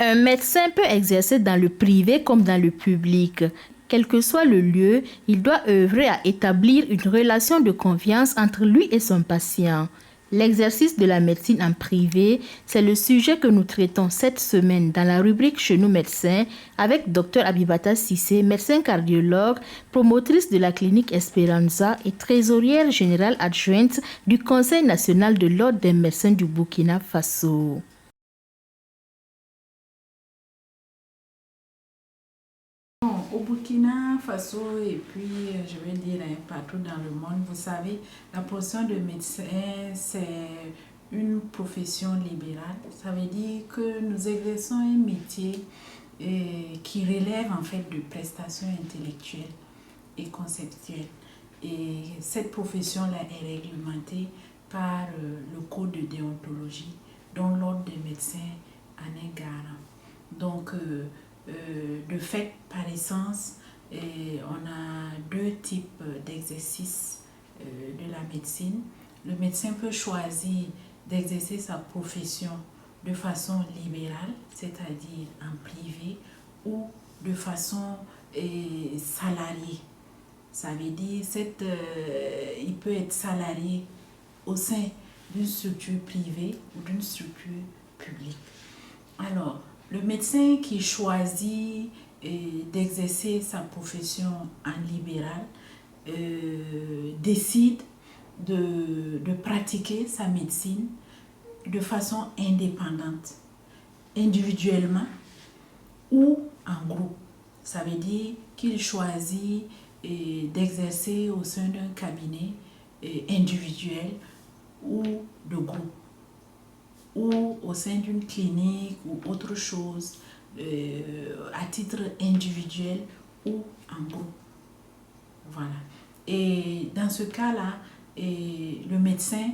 Un médecin peut exercer dans le privé comme dans le public. Quel que soit le lieu, il doit œuvrer à établir une relation de confiance entre lui et son patient. L'exercice de la médecine en privé, c'est le sujet que nous traitons cette semaine dans la rubrique Chez nous médecins avec Dr Abibata Sissé, médecin cardiologue, promotrice de la clinique Esperanza et trésorière générale adjointe du Conseil national de l'Ordre des médecins du Burkina Faso. Au Burkina Faso et puis je vais dire partout dans le monde, vous savez, la profession de médecin, c'est une profession libérale. Ça veut dire que nous exerçons un métier qui relève en fait de prestations intellectuelles et conceptuelles. Et cette profession-là est réglementée par le code de déontologie dont l'ordre des médecins en est garant. Donc, de fait, par essence, on a deux types d'exercices de la médecine. Le médecin peut choisir d'exercer sa profession de façon libérale, c'est-à-dire en privé, ou de façon salariée. Ça veut dire il peut être salarié au sein d'une structure privée ou d'une structure publique. Alors, le médecin qui choisit d'exercer sa profession en libéral décide de pratiquer sa médecine de façon indépendante, individuellement ou en groupe. Ça veut dire qu'il choisit d'exercer au sein d'un cabinet individuel ou de groupe, ou au sein d'une clinique ou autre chose, à titre individuel ou en groupe. Voilà. Et dans ce cas-là, le médecin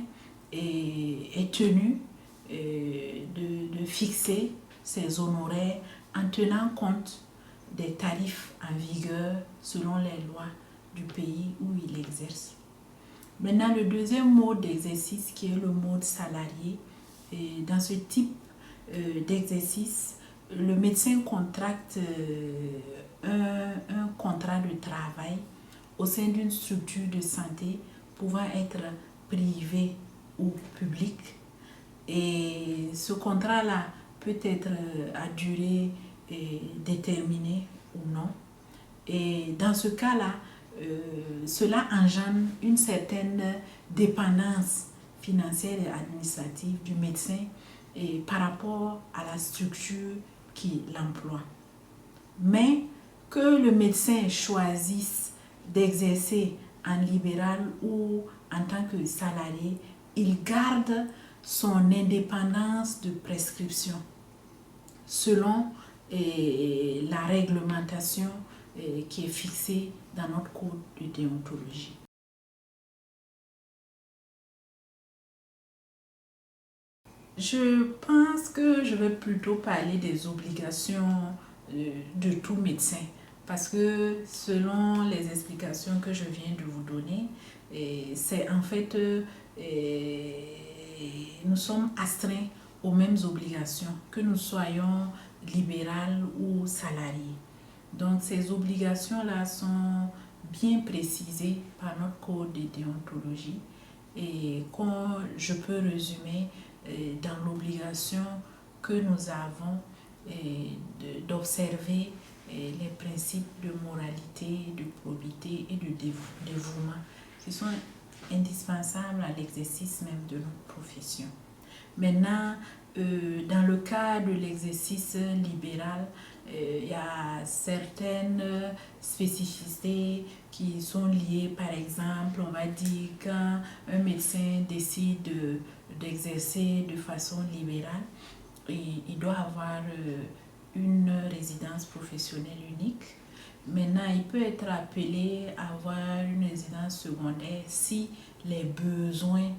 est tenu de fixer ses honoraires en tenant compte des tarifs en vigueur selon les lois du pays où il exerce. Maintenant, le deuxième mode d'exercice qui est le mode salarié, et dans ce type d'exercice, le médecin contracte un contrat de travail au sein d'une structure de santé pouvant être privée ou publique. Et ce contrat-là peut être à durée déterminée ou non. Et dans ce cas-là, cela engendre une certaine dépendance financière et administrative du médecin par rapport à la structure qui l'emploie. Mais que le médecin choisisse d'exercer en libéral ou en tant que salarié, il garde son indépendance de prescription selon la réglementation qui est fixée dans notre code de déontologie. Je pense que je vais plutôt parler des obligations de tout médecin parce que selon les explications que je viens de vous donner, c'est en fait nous sommes astreints aux mêmes obligations que nous soyons libéral ou salariés. Donc ces obligations-là sont bien précisées par notre code de déontologie et quand je peux résumer dans l'obligation que nous avons d'observer les principes de moralité, de probité et de dévouement qui sont indispensables à l'exercice même de notre profession. Maintenant, dans le cas de l'exercice libéral, il y a certaines spécificités qui sont liées, par exemple, on va dire quand un médecin décide d'exercer de façon libérale, il doit avoir une résidence professionnelle unique. Maintenant, il peut être appelé à avoir une résidence secondaire si les besoins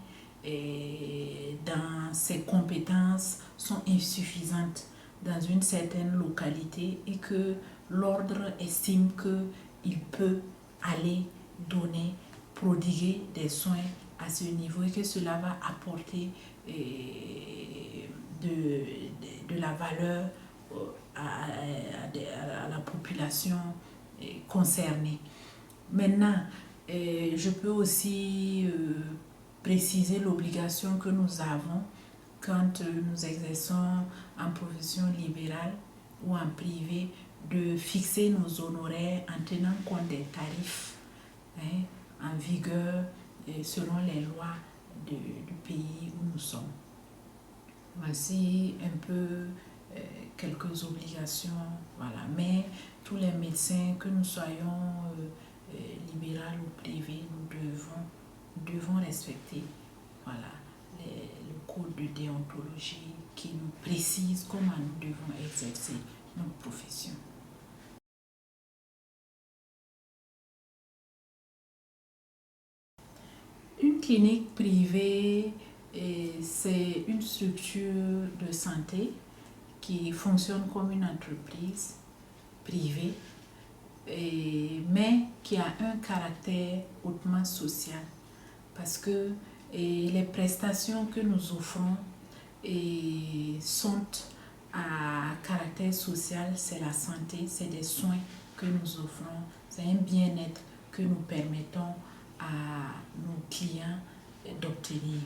dans ses compétences sont insuffisantes dans une certaine localité et que l'ordre estime qu'il peut aller donner, prodiguer des soins à ce niveau et que cela va apporter de la valeur à la population concernée. Maintenant, je peux aussi préciser l'obligation que nous avons quand nous exerçons en profession libérale ou en privé de fixer nos honoraires en tenant compte des tarifs en vigueur selon les lois du pays où nous sommes. Voici un peu quelques obligations, voilà. Mais tous les médecins, que nous soyons libéral ou privé, nous devons respecter, voilà, le code de déontologie qui nous précise comment nous devons exercer notre profession. Une clinique privée, c'est une structure de santé qui fonctionne comme une entreprise privée, mais qui a un caractère hautement social parce que les prestations que nous offrons sont à caractère social, c'est la santé, c'est des soins que nous offrons, c'est un bien-être que nous permettons à nos clients d'obtenir.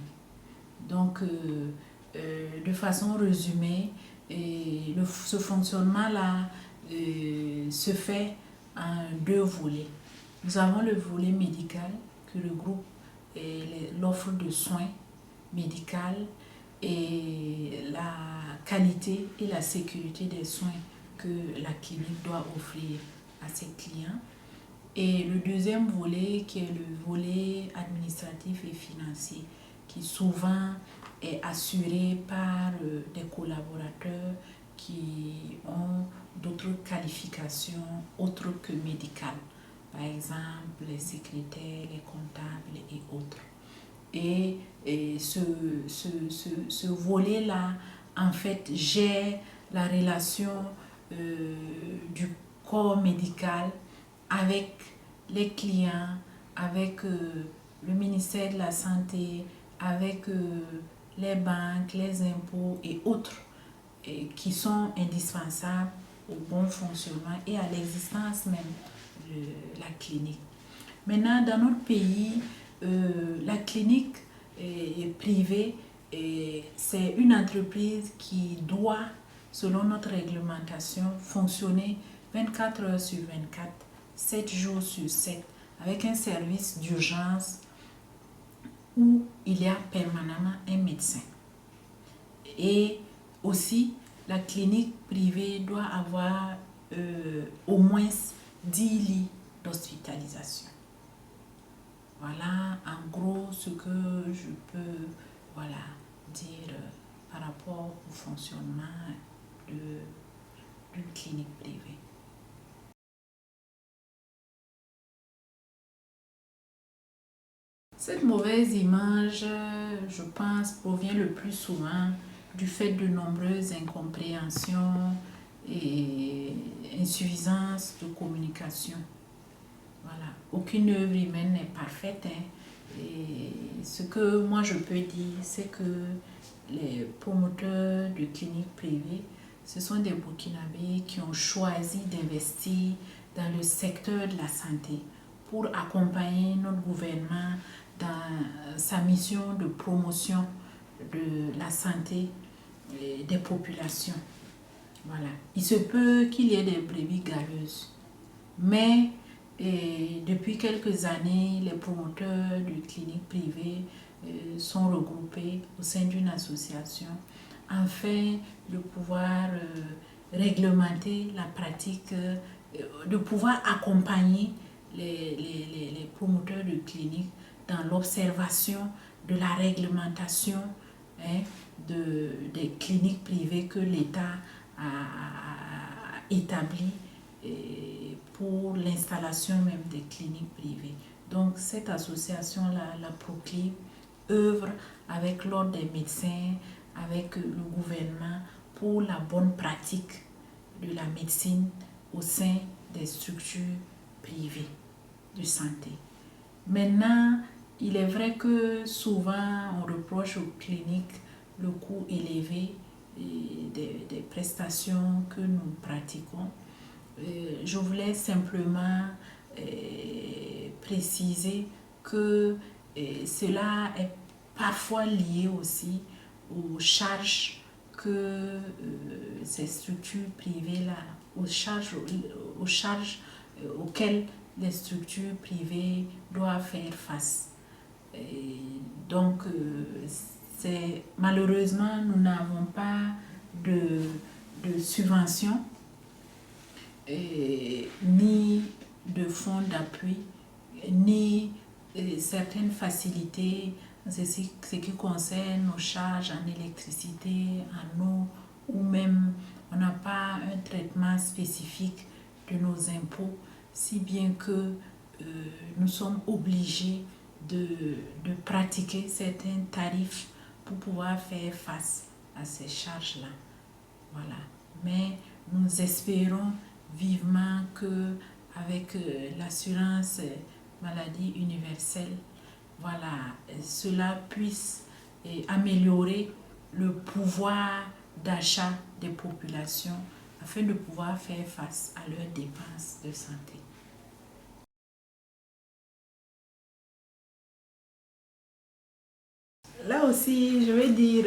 Donc, de façon résumée, ce fonctionnement-là se fait en deux volets. Nous avons le volet médical qui regroupe l'offre de soins médicaux et la qualité et la sécurité des soins que la clinique doit offrir à ses clients. Et le deuxième volet qui est le volet administratif et financier qui souvent est assuré par des collaborateurs qui ont d'autres qualifications autres que médicales, par exemple les secrétaires, les comptables et autres. Et ce volet-là, en fait, gère la relation du corps médical avec les clients, avec le ministère de la Santé, avec les banques, les impôts et autres qui sont indispensables au bon fonctionnement et à l'existence même de la clinique. Maintenant, dans notre pays, la clinique privée, c'est une entreprise qui doit, selon notre réglementation, fonctionner 24 heures sur 24, 7 jours sur 7, avec un service d'urgence où il y a permanemment un médecin. Et aussi, la clinique privée doit avoir au moins 10 lits d'hospitalisation. Voilà en gros ce que je peux dire par rapport au fonctionnement d'une clinique privée. Cette mauvaise image, je pense, provient le plus souvent du fait de nombreuses incompréhensions et insuffisances de communication. Voilà. Aucune œuvre humaine n'est parfaite. Et ce que moi je peux dire, c'est que les promoteurs de cliniques privées, ce sont des Burkinabés qui ont choisi d'investir dans le secteur de la santé pour accompagner notre gouvernement dans sa mission de promotion de la santé des populations. Voilà. Il se peut qu'il y ait des brebis galeuses, mais depuis quelques années, les promoteurs de cliniques privées sont regroupés au sein d'une association afin de pouvoir réglementer la pratique, de pouvoir accompagner les promoteurs de cliniques dans l'observation de la réglementation des cliniques privées que l'État a établi pour l'installation même des cliniques privées. Donc cette association-là, la Proclib, œuvre avec l'ordre des médecins, avec le gouvernement pour la bonne pratique de la médecine au sein des structures privées de santé. Maintenant, il est vrai que souvent on reproche aux cliniques le coût élevé des prestations que nous pratiquons. Je voulais simplement préciser que cela est parfois lié aussi aux charges que ces structures privées-là, aux charges auxquelles les structures privées doivent faire face. Et donc, malheureusement, nous n'avons pas de subvention ni de fonds d'appui, ni certaines facilités en ce qui concerne nos charges en électricité, en eau, ou même on n'a pas un traitement spécifique de nos impôts, si bien que nous sommes obligés de pratiquer certains tarifs pour pouvoir faire face à ces charges-là. Voilà. Mais nous espérons vivement que avec l'assurance maladie universelle, voilà, cela puisse améliorer le pouvoir d'achat des populations afin de pouvoir faire face à leurs dépenses de santé. Là aussi, je vais dire,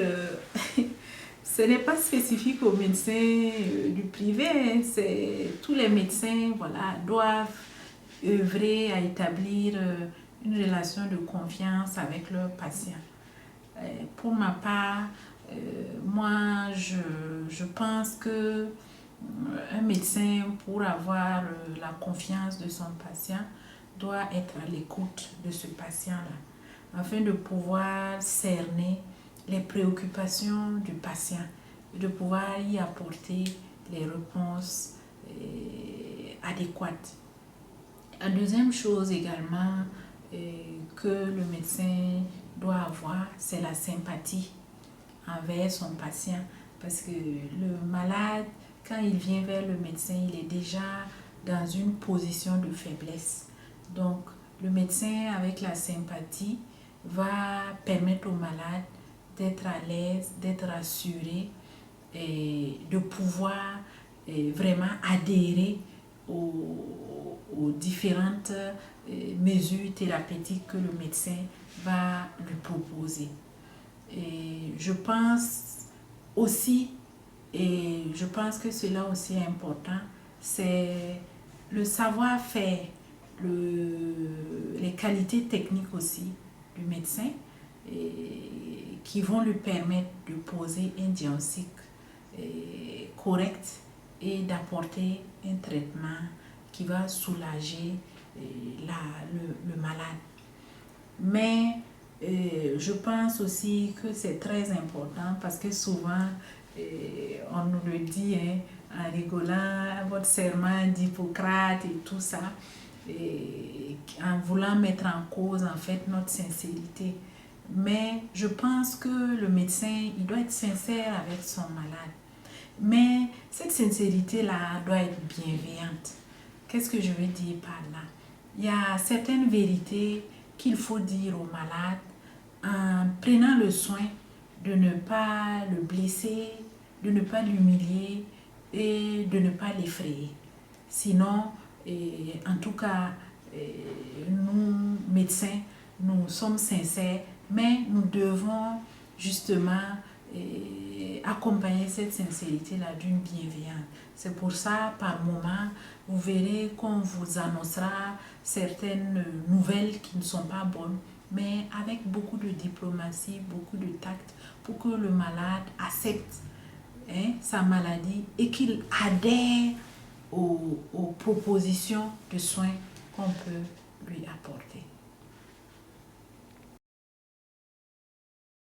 ce n'est pas spécifique aux médecins du privé, hein, tous les médecins, voilà, doivent œuvrer à établir une relation de confiance avec leurs patients. Pour ma part, moi, je pense que un médecin, pour avoir la confiance de son patient, doit être à l'écoute de ce patient-là, afin de pouvoir cerner les préoccupations du patient, de pouvoir y apporter les réponses adéquates. La deuxième chose également que le médecin doit avoir, c'est la sympathie envers son patient. Parce que le malade, quand il vient vers le médecin, il est déjà dans une position de faiblesse. Donc, le médecin, avec la sympathie, va permettre au malade d'être à l'aise, d'être rassuré et de pouvoir vraiment adhérer aux différentes mesures thérapeutiques que le médecin va lui proposer. Et je pense aussi, et je pense que cela aussi est important, c'est le savoir-faire, les qualités techniques aussi du médecin qui vont lui permettre de poser un diagnostic correct et d'apporter un traitement qui va soulager le malade. Mais je pense aussi que c'est très important parce que souvent, on nous le dit hein, en rigolant, votre serment d'Hippocrate et tout ça, en voulant mettre en cause en fait notre sincérité. Mais je pense que le médecin, il doit être sincère avec son malade. Mais cette sincérité-là doit être bienveillante. Qu'est-ce que je veux dire par là? Il y a certaines vérités qu'il faut dire au malade en prenant le soin de ne pas le blesser, de ne pas l'humilier et de ne pas l'effrayer. Sinon, en tout cas, nous, médecins, nous sommes sincères, mais nous devons justement accompagner cette sincérité-là d'une bienveillance. C'est pour ça, par moment, vous verrez qu'on vous annoncera certaines nouvelles qui ne sont pas bonnes, mais avec beaucoup de diplomatie, beaucoup de tact, pour que le malade accepte sa maladie et qu'il adhère aux propositions de soins qu'on peut lui apporter.